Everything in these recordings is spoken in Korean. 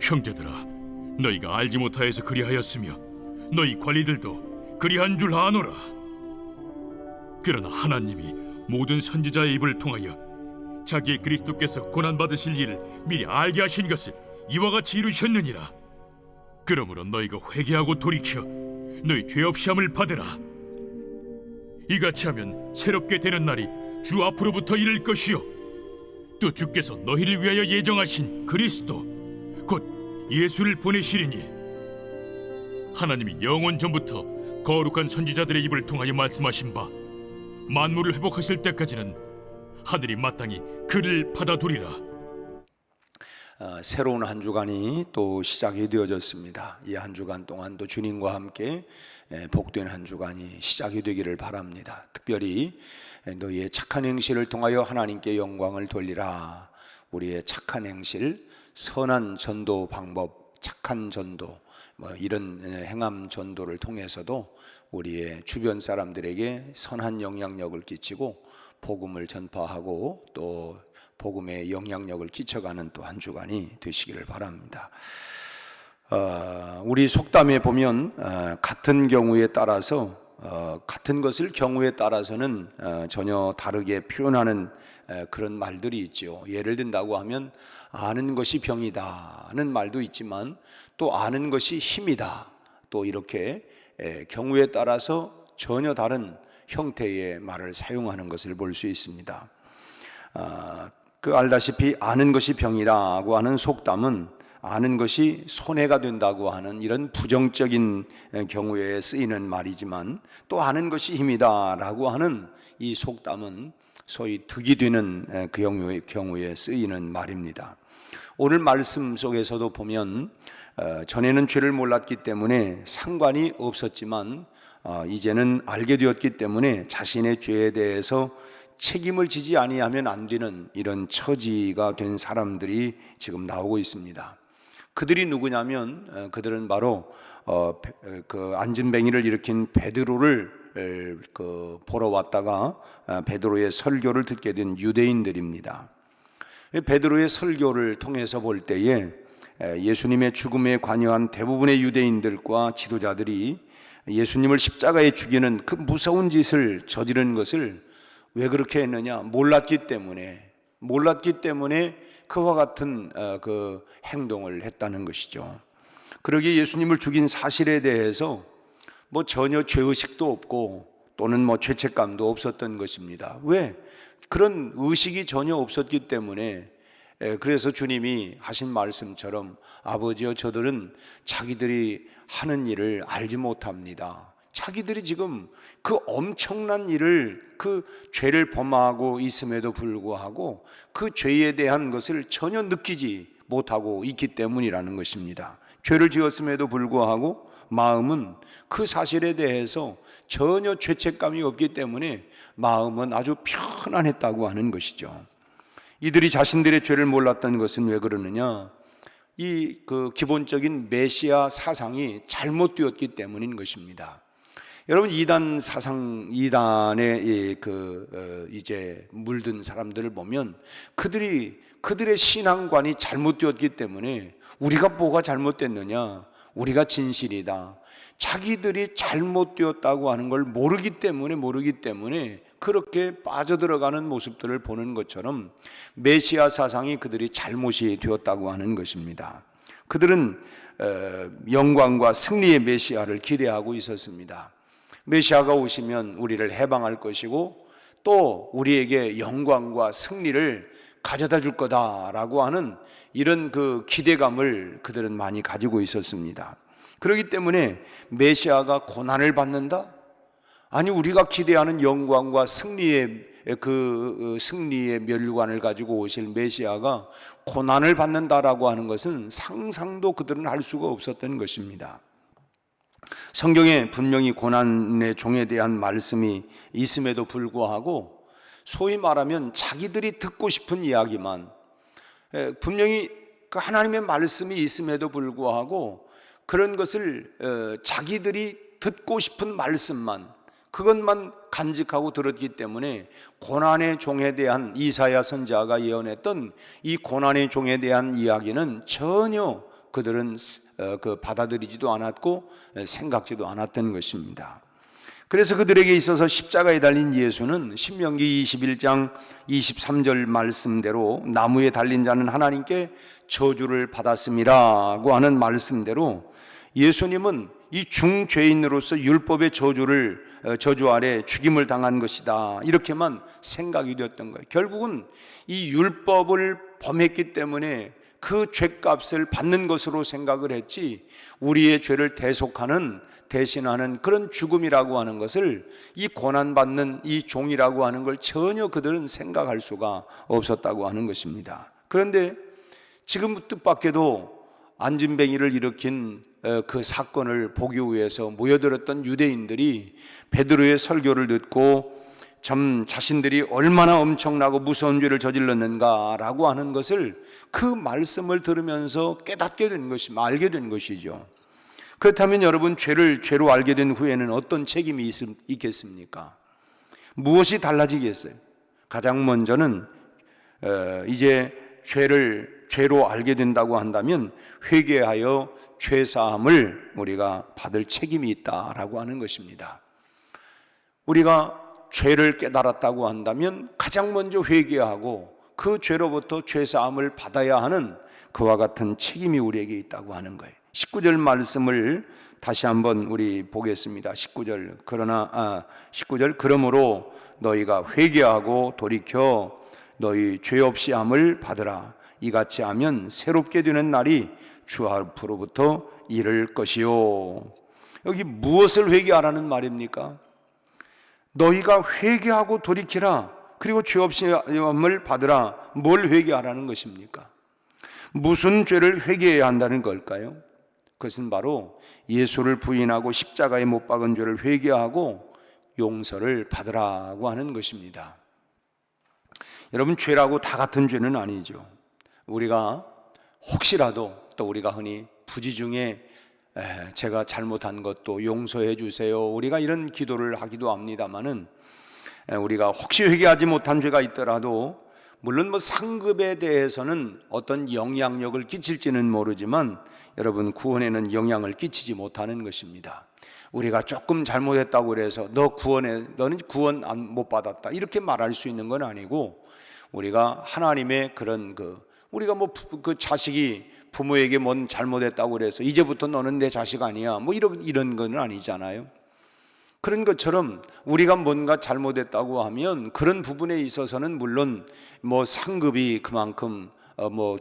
형제들아, 너희가 알지 못하여서 그리하였으며 너희 관리들도 그리한 줄 아노라. 그러나 하나님이 모든 선지자의 입을 통하여 자기의 그리스도께서 고난받으실 일을 미리 알게 하신 것을 이와 같이 이루셨느니라. 그러므로 너희가 회개하고 돌이켜 너희 죄 없이 함을 받으라. 이같이 하면 새롭게 되는 날이 주 앞으로부터 이를 것이요, 또 주께서 너희를 위하여 예정하신 그리스도 곧 예수를 보내시리니, 하나님이 영원 전부터 거룩한 선지자들의 입을 통하여 말씀하신 바 만물을 회복하실 때까지는 하늘이 마땅히 그를 받아두리라. 새로운 한 주간이 또 시작이 되어졌습니다. 이 한 주간 동안 또 주님과 함께 복된 한 주간이 시작이 되기를 바랍니다. 특별히 너희의 착한 행실을 통하여 하나님께 영광을 돌리라. 우리의 착한 행실, 선한 전도 방법, 착한 전도, 이런 행함 전도를 통해서도 우리의 주변 사람들에게 선한 영향력을 끼치고 복음을 전파하고 또 복음의 영향력을 끼쳐가는 또 한 주간이 되시기를 바랍니다. 우리 속담에 보면 같은 경우에 따라서 같은 것을 경우에 따라서는 전혀 다르게 표현하는 그런 말들이 있죠. 예를 든다고 하면 아는 것이 병이다는 말도 있지만 또 아는 것이 힘이다, 또 이렇게 경우에 따라서 전혀 다른 형태의 말을 사용하는 것을 볼 수 있습니다. 알다시피 아는 것이 병이라고 하는 속담은 아는 것이 손해가 된다고 하는 이런 부정적인 경우에 쓰이는 말이지만, 또 아는 것이 힘이다라고 하는 이 속담은 소위 득이 되는 그 경우에 쓰이는 말입니다. 오늘 말씀 속에서도 보면 전에는 죄를 몰랐기 때문에 상관이 없었지만 이제는 알게 되었기 때문에 자신의 죄에 대해서 책임을 지지 아니하면 안 되는 이런 처지가 된 사람들이 지금 나오고 있습니다. 그들이 누구냐면 그들은 바로 그 안진뱅이를 일으킨 베드로를 보러 왔다가 베드로의 설교를 듣게 된 유대인들입니다. 베드로의 설교를 통해서 볼 때에 예수님의 죽음에 관여한 대부분의 유대인들과 지도자들이 예수님을 십자가에 죽이는 그 무서운 짓을 저지른 것을 왜 그렇게 했느냐? 몰랐기 때문에 그와 같은 그 행동을 했다는 것이죠. 그러기에 예수님을 죽인 사실에 대해서 전혀 죄의식도 없고 또는 죄책감도 없었던 것입니다. 왜? 그런 의식이 전혀 없었기 때문에, 그래서 주님이 하신 말씀처럼 아버지여, 저들은 자기들이 하는 일을 알지 못합니다. 자기들이 지금 그 엄청난 일을, 그 죄를 범하고 있음에도 불구하고 그 죄에 대한 것을 전혀 느끼지 못하고 있기 때문이라는 것입니다. 죄를 지었음에도 불구하고 마음은 그 사실에 대해서 전혀 죄책감이 없기 때문에 마음은 아주 편안했다고 하는 것이죠. 이들이 자신들의 죄를 몰랐던 것은 왜 그러느냐? 이 기본적인 메시아 사상이 잘못되었기 때문인 것입니다. 여러분, 이단 사상, 이단에 이제 물든 사람들을 보면 그들의 신앙관이 잘못되었기 때문에 우리가 뭐가 잘못됐느냐? 우리가 진실이다. 자기들이 잘못되었다고 하는 걸 모르기 때문에 그렇게 빠져들어가는 모습들을 보는 것처럼 메시아 사상이 그들이 잘못이 되었다고 하는 것입니다. 그들은 영광과 승리의 메시아를 기대하고 있었습니다. 메시아가 오시면 우리를 해방할 것이고 또 우리에게 영광과 승리를 가져다 줄 거다라고 하는 이런 그 기대감을 그들은 많이 가지고 있었습니다. 그렇기 때문에 메시아가 고난을 받는다? 아니, 우리가 기대하는 영광과 승리의 면류관을 가지고 오실 메시아가 고난을 받는다라고 하는 것은 상상도 그들은 할 수가 없었던 것입니다. 성경에 분명히 고난의 종에 대한 말씀이 있음에도 불구하고 소위 말하면 자기들이 듣고 싶은 이야기만, 분명히 그 하나님의 말씀이 있음에도 불구하고 그런 것을 자기들이 듣고 싶은 말씀만, 그것만 간직하고 들었기 때문에 고난의 종에 대한, 이사야 선지자가 예언했던 이 고난의 종에 대한 이야기는 전혀 그들은 받아들이지도 않았고 생각지도 않았던 것입니다. 그래서 그들에게 있어서 십자가에 달린 예수는 신명기 21장 23절 말씀대로 나무에 달린 자는 하나님께 저주를 받았음이라고 하는 말씀대로 예수님은 이 중죄인으로서 율법의 저주 아래 죽임을 당한 것이다, 이렇게만 생각이 되었던 거예요. 결국은 이 율법을 범했기 때문에 그 죄값을 받는 것으로 생각을 했지, 우리의 죄를 대신하는 그런 죽음이라고 하는 것을, 이 고난받는 이 종이라고 하는 걸 전혀 그들은 생각할 수가 없었다고 하는 것입니다. 그런데 지금 뜻밖에도 안진뱅이를 일으킨 그 사건을 보기 위해서 모여들었던 유대인들이 베드로의 설교를 듣고 참 자신들이 얼마나 엄청나고 무서운 죄를 저질렀는가라고 하는 것을 그 말씀을 들으면서 깨닫게 된 것이, 알게 된 것이죠. 그렇다면 여러분, 죄로 알게 된 후에는 어떤 책임이 있겠습니까? 무엇이 달라지겠어요? 가장 먼저는 이제 죄로 알게 된다고 한다면 회개하여 죄사함을 우리가 받을 책임이 있다라고 하는 것입니다. 우리가 죄를 깨달았다고 한다면 가장 먼저 회개하고 그 죄로부터 죄사함을 받아야 하는 그와 같은 책임이 우리에게 있다고 하는 거예요. 19절 말씀을 다시 한번 우리 보겠습니다. 19절 그러므로 너희가 회개하고 돌이켜 너희 죄 없이 함을 받으라. 이같이 하면 새롭게 되는 날이 주 앞으로부터 이를 것이요. 여기 무엇을 회개하라는 말입니까? 너희가 회개하고 돌이키라. 그리고 죄 없이 함을 받으라. 뭘 회개하라는 것입니까? 무슨 죄를 회개해야 한다는 걸까요? 그것은 바로 예수를 부인하고 십자가에 못 박은 죄를 회개하고 용서를 받으라고 하는 것입니다. 여러분, 죄라고 다 같은 죄는 아니죠. 우리가 혹시라도, 또 우리가 흔히 부지 중에 제가 잘못한 것도 용서해 주세요, 우리가 이런 기도를 하기도 합니다마는, 우리가 혹시 회개하지 못한 죄가 있더라도 물론 상급에 대해서는 어떤 영향력을 끼칠지는 모르지만 여러분, 구원에는 영향을 끼치지 못하는 것입니다. 우리가 조금 잘못했다고 해서 너는 구원 못 받았다, 이렇게 말할 수 있는 건 아니고, 우리가 하나님의 그런 우리가 그 자식이 부모에게 뭔 잘못했다고 그래서 이제부터 너는 내 자식 아니야, 이런 건 아니잖아요. 그런 것처럼 우리가 뭔가 잘못했다고 하면 그런 부분에 있어서는 물론 상급이 그만큼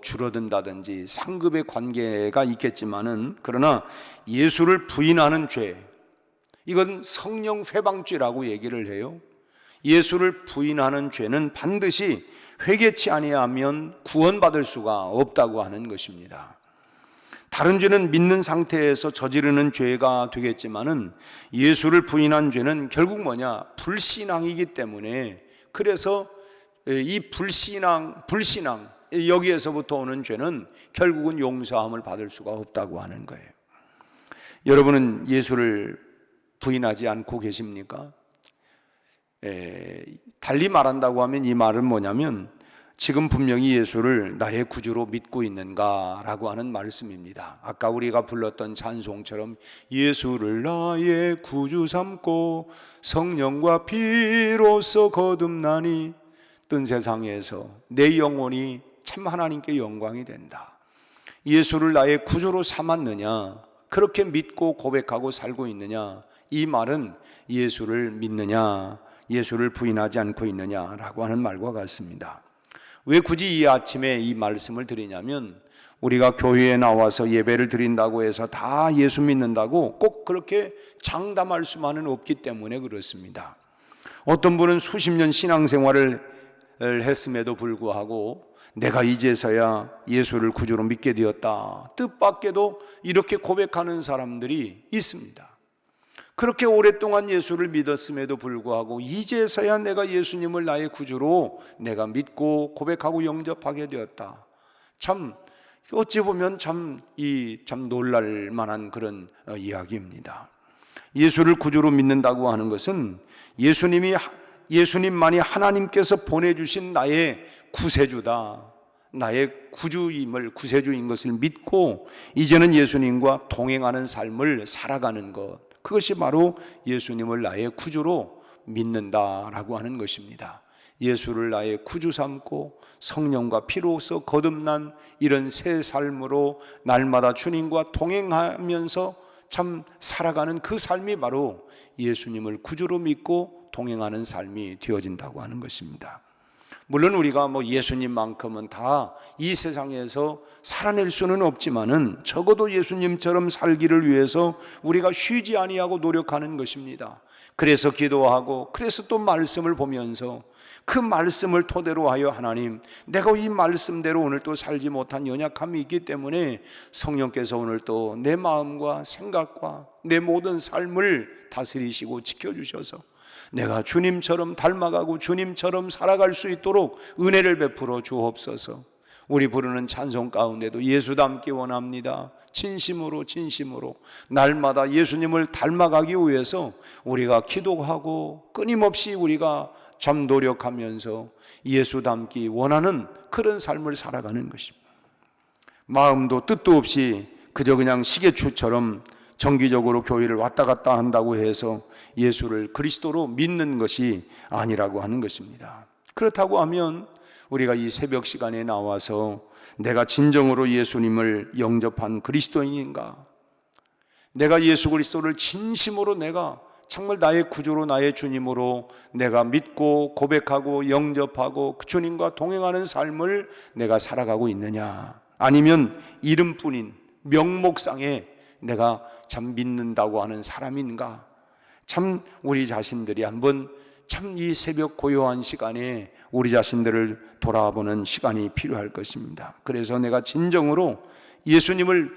줄어든다든지 상급의 관계가 있겠지만은, 그러나 예수를 부인하는 죄, 이건 성령 회방죄라고 얘기를 해요. 예수를 부인하는 죄는 반드시 회개치 아니하면 구원받을 수가 없다고 하는 것입니다. 다른 죄는 믿는 상태에서 저지르는 죄가 되겠지만은 예수를 부인한 죄는 결국 불신앙이기 때문에, 그래서 이 불신앙 여기에서부터 오는 죄는 결국은 용서함을 받을 수가 없다고 하는 거예요. 여러분은 예수를 부인하지 않고 계십니까? 달리 말한다고 하면 이 말은 뭐냐면, 지금 분명히 예수를 나의 구주로 믿고 있는가라고 하는 말씀입니다. 아까 우리가 불렀던 찬송처럼 예수를 나의 구주 삼고 성령과 피로써 거듭나니 뜬 세상에서 내 영혼이 참 하나님께 영광이 된다. 예수를 나의 구주로 삼았느냐, 그렇게 믿고 고백하고 살고 있느냐, 이 말은 예수를 믿느냐, 예수를 부인하지 않고 있느냐라고 하는 말과 같습니다. 왜 굳이 이 아침에 이 말씀을 드리냐면, 우리가 교회에 나와서 예배를 드린다고 해서 다 예수 믿는다고 꼭 그렇게 장담할 수만은 없기 때문에 그렇습니다. 어떤 분은 수십 년 신앙생활을 했음에도 불구하고 내가 이제서야 예수를 구주로 믿게 되었다, 뜻밖에도 이렇게 고백하는 사람들이 있습니다. 그렇게 오랫동안 예수를 믿었음에도 불구하고 이제서야 내가 예수님을 나의 구주로 내가 믿고 고백하고 영접하게 되었다. 참 어찌 보면 참 놀랄 만한 그런 이야기입니다. 예수를 구주로 믿는다고 하는 것은 예수님만이 하나님께서 보내주신 나의 구세주다, 나의 구주임을, 구세주인 것을 믿고 이제는 예수님과 동행하는 삶을 살아가는 것, 그것이 바로 예수님을 나의 구주로 믿는다라고 하는 것입니다. 예수를 나의 구주 삼고 성령과 피로서 거듭난 이런 새 삶으로 날마다 주님과 동행하면서 참 살아가는 그 삶이 바로 예수님을 구주로 믿고 동행하는 삶이 되어진다고 하는 것입니다. 물론 우리가 예수님만큼은 다 이 세상에서 살아낼 수는 없지만은 적어도 예수님처럼 살기를 위해서 우리가 쉬지 아니하고 노력하는 것입니다. 그래서 기도하고, 그래서 또 말씀을 보면서 그 말씀을 토대로 하여 하나님, 내가 이 말씀대로 오늘 또 살지 못한 연약함이 있기 때문에 성령께서 오늘 또 내 마음과 생각과 내 모든 삶을 다스리시고 지켜주셔서 내가 주님처럼 닮아가고 주님처럼 살아갈 수 있도록 은혜를 베풀어 주옵소서. 우리 부르는 찬송 가운데도 예수 닮기 원합니다. 진심으로 날마다 예수님을 닮아가기 위해서 우리가 기도하고 끊임없이 우리가 참 노력하면서 예수 닮기 원하는 그런 삶을 살아가는 것입니다. 마음도 뜻도 없이 그저 그냥 시계추처럼 정기적으로 교회를 왔다 갔다 한다고 해서 예수를 그리스도로 믿는 것이 아니라고 하는 것입니다. 그렇다고 하면 우리가 이 새벽 시간에 나와서 내가 진정으로 예수님을 영접한 그리스도인인가, 내가 예수 그리스도를 진심으로 내가 정말 나의 구주로 나의 주님으로 내가 믿고 고백하고 영접하고 그 주님과 동행하는 삶을 내가 살아가고 있느냐, 아니면 이름뿐인 명목상에 내가 참 믿는다고 하는 사람인가, 참 우리 자신들이 한번 참 이 새벽 고요한 시간에 우리 자신들을 돌아보는 시간이 필요할 것입니다. 그래서 내가 진정으로 예수님을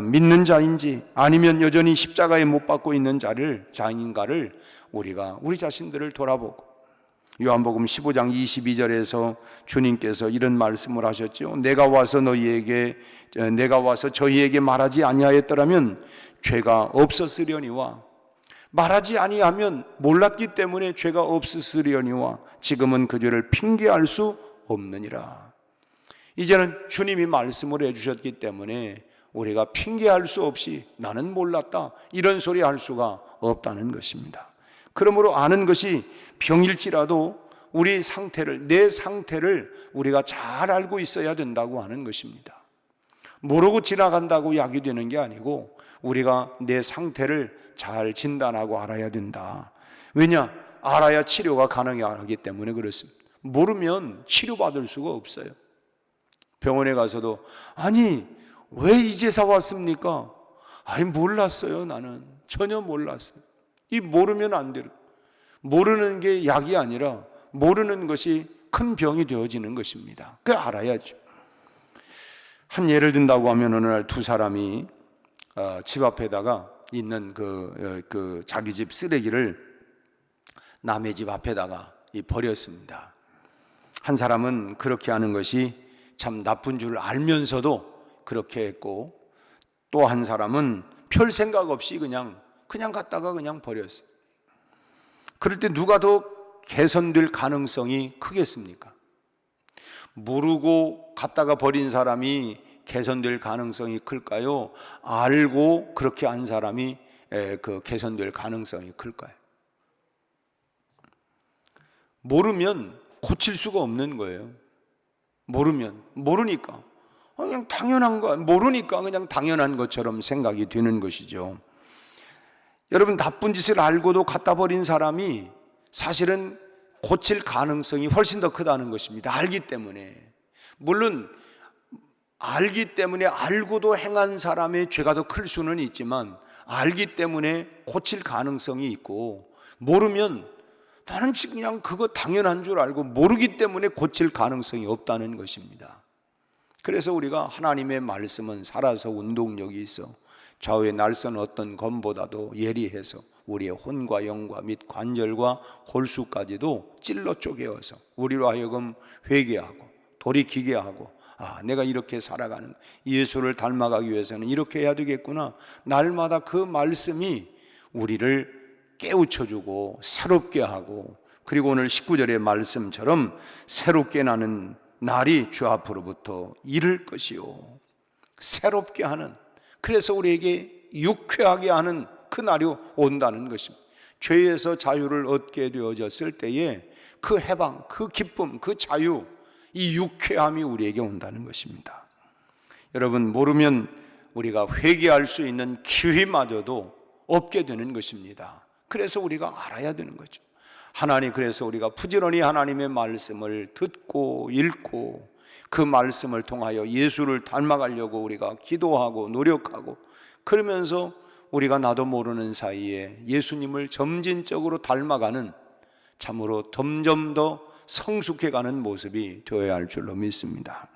믿는 자인지 아니면 여전히 십자가에 못 박고 있는 자인가를 우리가 우리 자신들을 돌아보고, 요한복음 15장 22절에서 주님께서 이런 말씀을 하셨죠. 내가 와서 저희에게 말하지 아니하였더라면 죄가 없었으려니와, 말하지 아니하면 몰랐기 때문에 죄가 없었으려니와 지금은 그 죄를 핑계할 수 없느니라. 이제는 주님이 말씀을 해주셨기 때문에 우리가 핑계할 수 없이 나는 몰랐다 이런 소리 할 수가 없다는 것입니다. 그러므로 아는 것이 병일지라도 우리 상태를, 내 상태를 우리가 잘 알고 있어야 된다고 하는 것입니다. 모르고 지나간다고 약이 되는 게 아니고 우리가 내 상태를 잘 진단하고 알아야 된다. 왜냐? 알아야 치료가 가능하기 때문에 그렇습니다. 모르면 치료받을 수가 없어요. 병원에 가서도 아니 왜 이제서 왔습니까? 아니 몰랐어요. 나는 전혀 몰랐어요. 이 모르면 안 돼요. 모르는 게 약이 아니라 모르는 것이 큰 병이 되어지는 것입니다. 그 알아야죠. 한 예를 든다고 하면 어느 날 두 사람이 집 앞에다가 있는 그 자기 집 쓰레기를 남의 집 앞에다가 버렸습니다. 한 사람은 그렇게 하는 것이 참 나쁜 줄 알면서도 그렇게 했고, 또 한 사람은 별 생각 없이 그냥 갖다가 그냥 버렸어요. 그럴 때 누가 더 개선될 가능성이 크겠습니까? 모르고 갖다가 버린 사람이 개선될 가능성이 클까요? 알고 그렇게 한 사람이 개선될 가능성이 클까요? 모르면 고칠 수가 없는 거예요. 모르니까 그냥 당연한 거, 모르니까 그냥 당연한 것처럼 생각이 되는 것이죠. 여러분, 나쁜 짓을 알고도 갖다 버린 사람이 사실은 고칠 가능성이 훨씬 더 크다는 것입니다. 알기 때문에. 물론 알기 때문에 알고도 행한 사람의 죄가 더 클 수는 있지만 알기 때문에 고칠 가능성이 있고, 모르면 나는 그냥 그거 당연한 줄 알고 모르기 때문에 고칠 가능성이 없다는 것입니다. 그래서 우리가 하나님의 말씀은 살아서 운동력이 있어 좌우의 날선 어떤 검보다도 예리해서 우리의 혼과 영과 및 관절과 골수까지도 찔러 쪼개어서 우리로 하여금 회개하고 돌이키게 하고, 내가 이렇게 살아가는, 예수를 닮아가기 위해서는 이렇게 해야 되겠구나. 날마다 그 말씀이 우리를 깨우쳐주고 새롭게 하고, 그리고 오늘 19절의 말씀처럼 새롭게 나는 날이 주 앞으로부터 이를 것이요 새롭게 하는, 그래서 우리에게 유쾌하게 하는 그 날이 온다는 것입니다. 죄에서 자유를 얻게 되어졌을 때에 그 해방, 그 기쁨, 그 자유, 이 유쾌함이 우리에게 온다는 것입니다. 여러분, 모르면 우리가 회개할 수 있는 기회마저도 없게 되는 것입니다. 그래서 우리가 알아야 되는 거죠. 하나님, 그래서 우리가 부지런히 하나님의 말씀을 듣고 읽고 그 말씀을 통하여 예수를 닮아가려고 우리가 기도하고 노력하고, 그러면서 우리가 나도 모르는 사이에 예수님을 점진적으로 닮아가는, 참으로 점점 더 성숙해가는 모습이 되어야 할 줄로 믿습니다.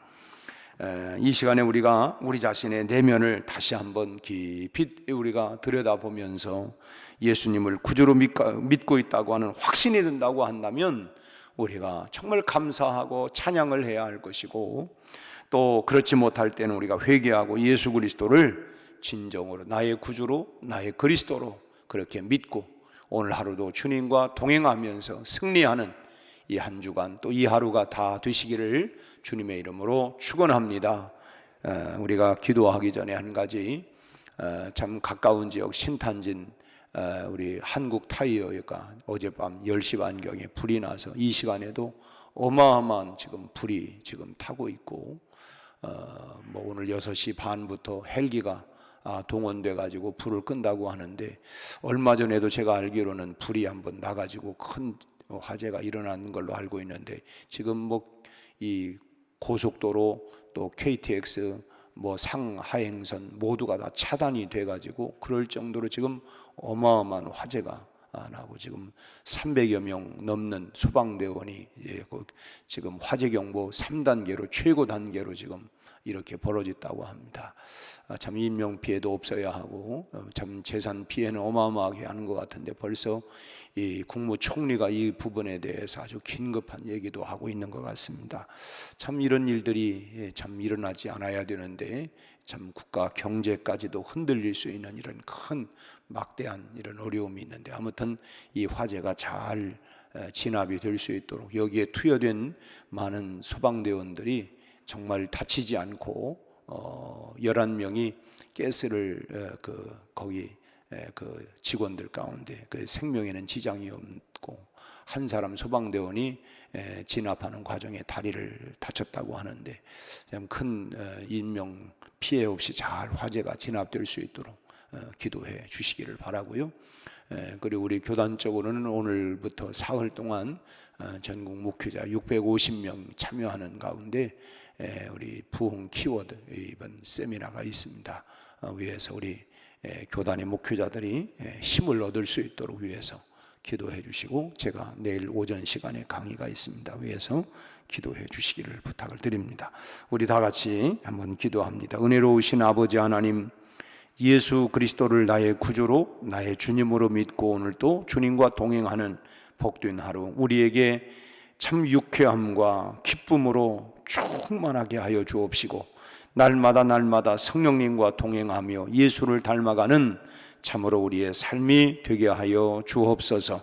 이 시간에 우리가 우리 자신의 내면을 다시 한번 깊이 우리가 들여다보면서 예수님을 구주로 믿고 있다고 하는 확신이 든다고 한다면 우리가 정말 감사하고 찬양을 해야 할 것이고, 또 그렇지 못할 때는 우리가 회개하고 예수 그리스도를 진정으로 나의 구주로, 나의 그리스도로 그렇게 믿고 오늘 하루도 주님과 동행하면서 승리하는 이 한 주간, 또 이 하루가 다 되시기를 주님의 이름으로 축원합니다. 우리가 기도하기 전에 한 가지, 참 가까운 지역 신탄진 우리 한국 타이어가 어젯밤 10시 반경에 불이 나서 이 시간에도 어마어마한 지금 불이 지금 타고 있고, 뭐 오늘 6시 반부터 헬기가 동원돼 가지고 불을 끈다고 하는데, 얼마 전에도 제가 알기로는 불이 한번 나가지고 큰 화재가 일어난 걸로 알고 있는데, 지금 뭐 이 고속도로 또 KTX 뭐 상하행선 모두가 다 차단이 돼 가지고 그럴 정도로 지금 어마어마한 화재가 나고, 지금 300여 명 넘는 소방대원이 지금 화재 경보 3단계로 최고 단계로 지금 이렇게 벌어졌다고 합니다. 참 인명 피해도 없어야 하고 참 재산 피해는 어마어마하게 하는 것 같은데, 벌써 이 국무총리가 이 부분에 대해서 아주 긴급한 얘기도 하고 있는 것 같습니다. 참 이런 일들이 참 일어나지 않아야 되는데, 참 국가 경제까지도 흔들릴 수 있는 이런 큰 막대한 이런 어려움이 있는데, 아무튼 이 화재가 잘 진압이 될 수 있도록 여기에 투여된 많은 소방대원들이 정말 다치지 않고 11명이 가스를 거기 그 직원들 가운데 그 생명에는 지장이 없고, 한 사람 소방대원이 진압하는 과정에 다리를 다쳤다고 하는데, 참 큰 인명 피해 없이 잘 화재가 진압될 수 있도록 기도해 주시기를 바라고요. 그리고 우리 교단적으로는 오늘부터 사흘 동안 전국 목회자 650명 참여하는 가운데 우리 부흥 키워드 이번 세미나가 있습니다. 위에서 우리 교단의 목회자들이 힘을 얻을 수 있도록 위해서 기도해 주시고, 제가 내일 오전 시간에 강의가 있습니다. 위해서 기도해 주시기를 부탁을 드립니다. 우리 다 같이 한번 기도합니다. 은혜로우신 아버지 하나님, 예수 그리스도를 나의 구주로, 나의 주님으로 믿고 오늘도 주님과 동행하는 복된 하루, 우리에게 참 유쾌함과 기쁨으로 충만하게 하여 주옵시고, 날마다 성령님과 동행하며 예수를 닮아가는 참으로 우리의 삶이 되게 하여 주옵소서.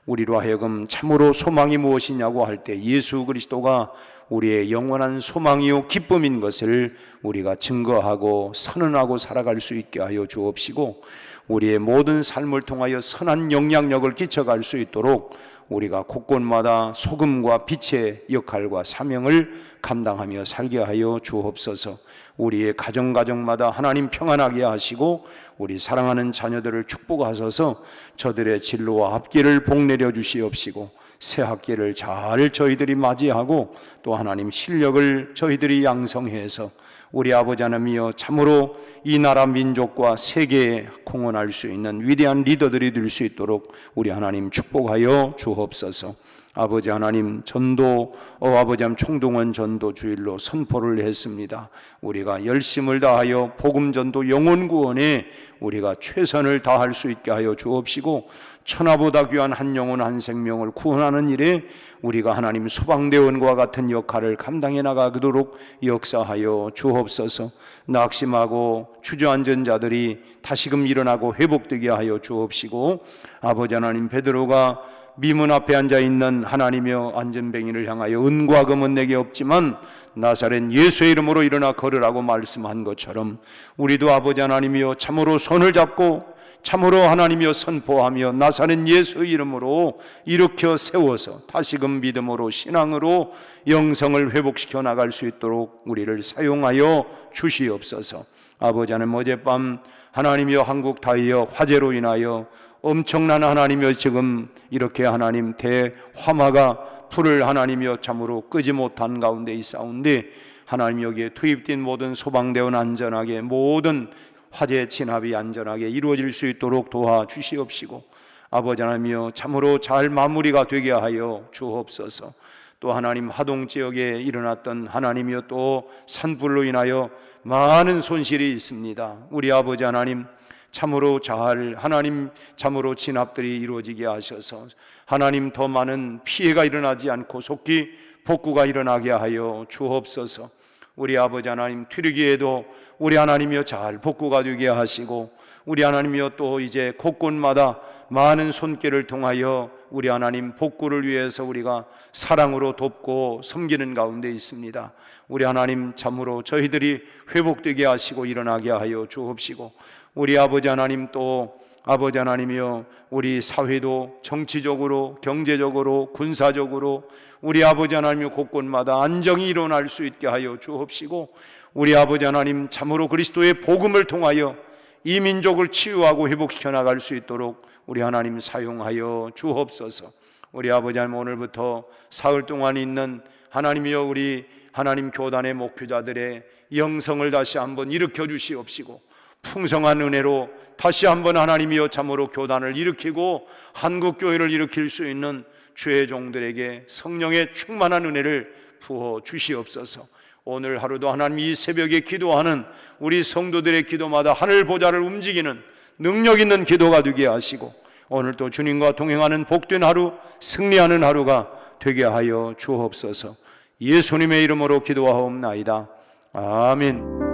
우리로 하여금 참으로 소망이 무엇이냐고 할 때 예수 그리스도가 우리의 영원한 소망이요 기쁨인 것을 우리가 증거하고 선언하고 살아갈 수 있게 하여 주옵시고, 우리의 모든 삶을 통하여 선한 영향력을 끼쳐갈 수 있도록 우리가 곳곳마다 소금과 빛의 역할과 사명을 감당하며 살게 하여 주옵소서. 우리의 가정마다 하나님 평안하게 하시고, 우리 사랑하는 자녀들을 축복하셔서 저들의 진로와 앞길을 복내려 주시옵시고, 새 학기를 잘 저희들이 맞이하고 또 하나님 실력을 저희들이 양성해서 우리 아버지 하나님이여 참으로 이 나라 민족과 세계에 공헌할 수 있는 위대한 리더들이 될 수 있도록 우리 하나님 축복하여 주옵소서. 아버지 하나님, 전도 아버지 하나님 총동원 전도 주일로 선포를 했습니다. 우리가 열심을 다하여 복음 전도 영혼 구원에 우리가 최선을 다할 수 있게 하여 주옵시고, 천하보다 귀한 한 영혼 한 생명을 구원하는 일에 우리가 하나님 소방대원과 같은 역할을 감당해 나가도록 역사하여 주옵소서. 낙심하고 주저앉은 자들이 다시금 일어나고 회복되게 하여 주옵시고, 아버지 하나님, 베드로가 미문 앞에 앉아 있는 하나님이여 안전뱅이를 향하여 은과 금은 내게 없지만 나사렛 예수의 이름으로 일어나 걸으라고 말씀한 것처럼 우리도 아버지 하나님이여 참으로 손을 잡고 참으로 하나님이여 선포하며 나사렛 예수의 이름으로 일으켜 세워서 다시금 믿음으로 신앙으로 영성을 회복시켜 나갈 수 있도록 우리를 사용하여 주시옵소서. 아버지 하나님, 어젯밤 하나님이여 한국 다이어 화재로 인하여 엄청난 하나님이여 지금 이렇게 하나님 대화마가 불을 하나님이여 참으로 끄지 못한 가운데 있사온데 하나님 여기에 투입된 모든 소방대원 안전하게 모든 화재 진압이 안전하게 이루어질 수 있도록 도와주시옵시고 아버지 하나님이여 참으로 잘 마무리가 되게 하여 주옵소서. 또 하나님 하동지역에 일어났던 하나님이여 또 산불로 인하여 많은 손실이 있습니다. 우리 아버지 하나님 참으로 잘 하나님 참으로 진압들이 이루어지게 하셔서 하나님 더 많은 피해가 일어나지 않고 속히 복구가 일어나게 하여 주옵소서. 우리 아버지 하나님 튀르기에도 우리 하나님이여 잘 복구가 되게 하시고 우리 하나님이여 또 이제 곳곳마다 많은 손길을 통하여 우리 하나님 복구를 위해서 우리가 사랑으로 돕고 섬기는 가운데 있습니다. 우리 하나님 참으로 저희들이 회복되게 하시고 일어나게 하여 주옵시고 우리 아버지 하나님 또 아버지 하나님이여 우리 사회도 정치적으로 경제적으로 군사적으로 우리 아버지 하나님의 곳곳마다 안정이 일어날 수 있게 하여 주옵시고 우리 아버지 하나님 참으로 그리스도의 복음을 통하여 이 민족을 치유하고 회복시켜 나갈 수 있도록 우리 하나님 사용하여 주옵소서. 우리 아버지 하나님 오늘부터 사흘 동안 있는 하나님이여 우리 하나님 교단의 목회자들의 영성을 다시 한번 일으켜 주시옵시고 풍성한 은혜로 다시 한번 하나님이여 참으로 교단을 일으키고 한국교회를 일으킬 수 있는 주의 종들에게 성령의 충만한 은혜를 부어 주시옵소서. 오늘 하루도 하나님 이 새벽에 기도하는 우리 성도들의 기도마다 하늘 보좌를 움직이는 능력 있는 기도가 되게 하시고 오늘도 주님과 동행하는 복된 하루, 승리하는 하루가 되게 하여 주옵소서. 예수님의 이름으로 기도하옵나이다. 아멘.